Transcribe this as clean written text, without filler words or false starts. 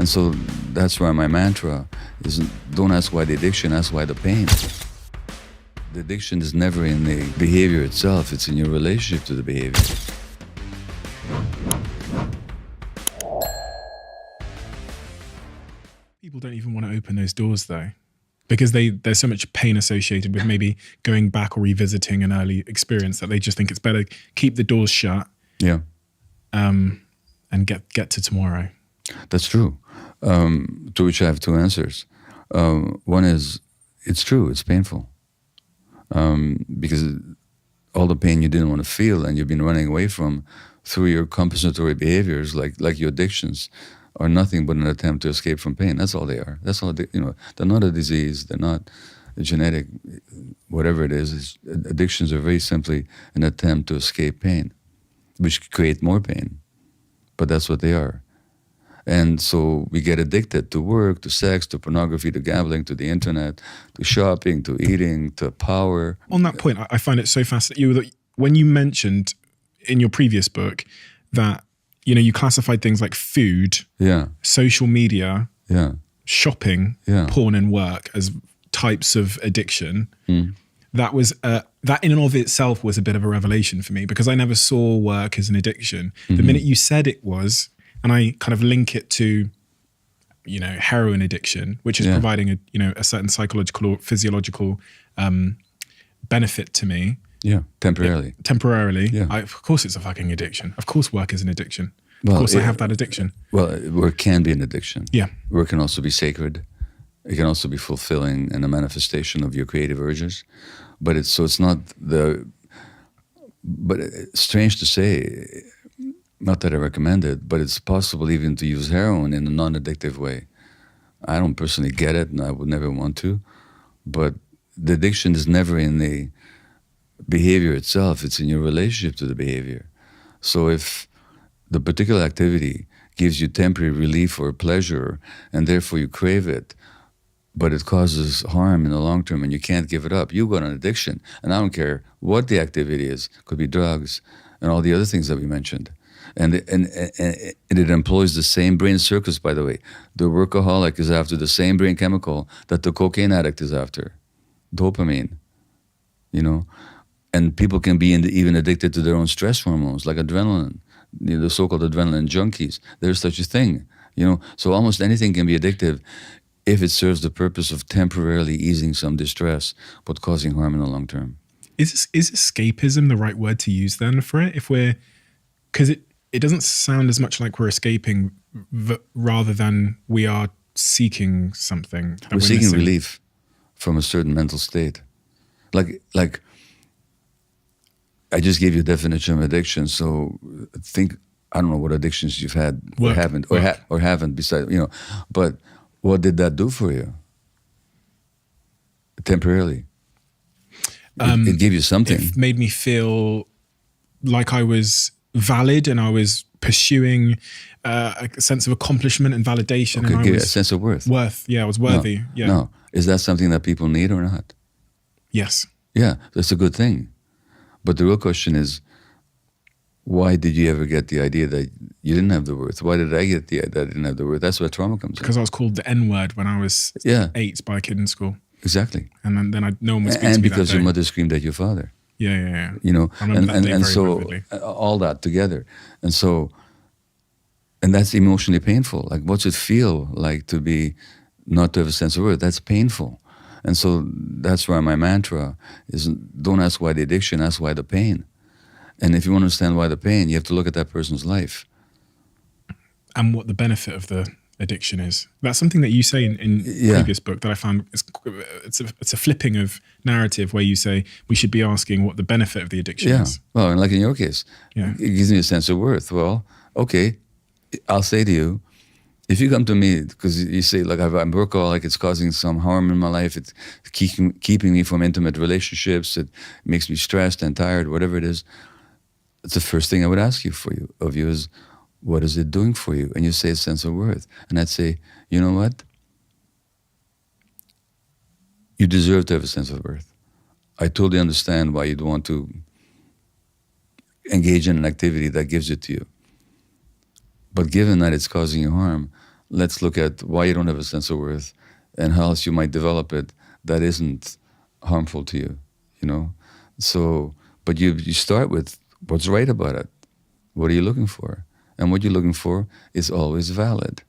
And so that's why my mantra is don't ask why the addiction, ask why the pain. The addiction is never in the behavior itself, it's in your relationship to the behavior. People don't even want to open those doors though, because there's so much pain associated with maybe going back or revisiting an early experience that they just think it's better keep the doors shut. Yeah. And get to tomorrow. That's true. To which I have two answers. One is, it's true, it's painful. Because all the pain you didn't want to feel and you've been running away from through your compensatory behaviors, like your addictions, are nothing but an attempt to escape from pain. That's all they are. That's all. They're not a disease. They're not a genetic, whatever it is. Addictions are very simply an attempt to escape pain, which create more pain. But that's what they are. And so we get addicted to work, to sex, to pornography, to gambling, to the internet, to shopping, to eating, to power. On that point, I find it so fascinating. When you mentioned in your previous book that you classified things like food, social media, shopping, porn, and work as types of addiction. That was that in and of itself was a bit of a revelation for me, because I never saw work as an addiction. The minute you said it was, and I kind of link it to, heroin addiction, which is providing a certain psychological or physiological benefit to me. Yeah, temporarily. Yeah. Of course it's a fucking addiction. Of course work is an addiction. Of course I have that addiction. Well, work can be an addiction. Yeah. Work can also be sacred. It can also be fulfilling and a manifestation of your creative urges. But it's not but it's strange to say, not that I recommend it, but it's possible even to use heroin in a non-addictive way. I don't personally get it, and I would never want to, but the addiction is never in the behavior itself, it's in your relationship to the behavior. So if the particular activity gives you temporary relief or pleasure, and therefore you crave it, but it causes harm in the long term and you can't give it up, you got an addiction. And I don't care what the activity is, could be drugs and all the other things that we mentioned. And it employs the same brain circuits, by the way. The workaholic is after the same brain chemical that the cocaine addict is after, dopamine, And people can be even addicted to their own stress hormones, like adrenaline, the so-called adrenaline junkies. There's such a thing, So almost anything can be addictive if it serves the purpose of temporarily easing some distress, but causing harm in the long term. Is escapism the right word to use then for it? Because it doesn't sound as much like we're escaping rather than we are seeking something. We're seeking relief from a certain mental state. Like I just gave you a definition of addiction, so I don't know what addictions you've had or haven't besides, but what did that do for you? Temporarily. It gave you something. It made me feel like I was valid and I was pursuing a sense of accomplishment and validation. Okay, and give you a sense of worth. I was worthy. No. Is that something that people need or not? Yes. Yeah, that's a good thing. But the real question is, why did you ever get the idea that you didn't have the worth? Why did I get the idea that I didn't have the worth? That's where trauma comes in. Because I was called the N-word when I was 8 by a kid in school. Exactly. And then no one would speak to me And because that day. your mother screamed at your father. Yeah. I remember and so vividly. All that together. And that's emotionally painful. Like, what's it feel like to be, not to have a sense of worth? That's painful. And so that's why my mantra is, don't ask why the addiction, ask why the pain. And if you want to understand why the pain, you have to look at that person's life. And what the benefit of the addiction is. That's something that you say in previous book that I found, it's a flipping of narrative where you say we should be asking what the benefit of the addiction is. Well, and like in your case, it gives me a sense of worth. Well, okay, I'll say to you, if you come to me because you say, like, I'm workaholic, it's causing some harm in my life, it's keeping me from intimate relationships, it makes me stressed and tired, whatever it is, it's the first thing I would ask of you is, what is it doing for you? And you say a sense of worth. And I'd say, you know what? You deserve to have a sense of worth. I totally understand why you'd want to engage in an activity that gives it to you. But given that it's causing you harm, let's look at why you don't have a sense of worth and how else you might develop it that isn't harmful to you, you know? So, but you start with what's right about it. What are you looking for? And what you're looking for is always valid.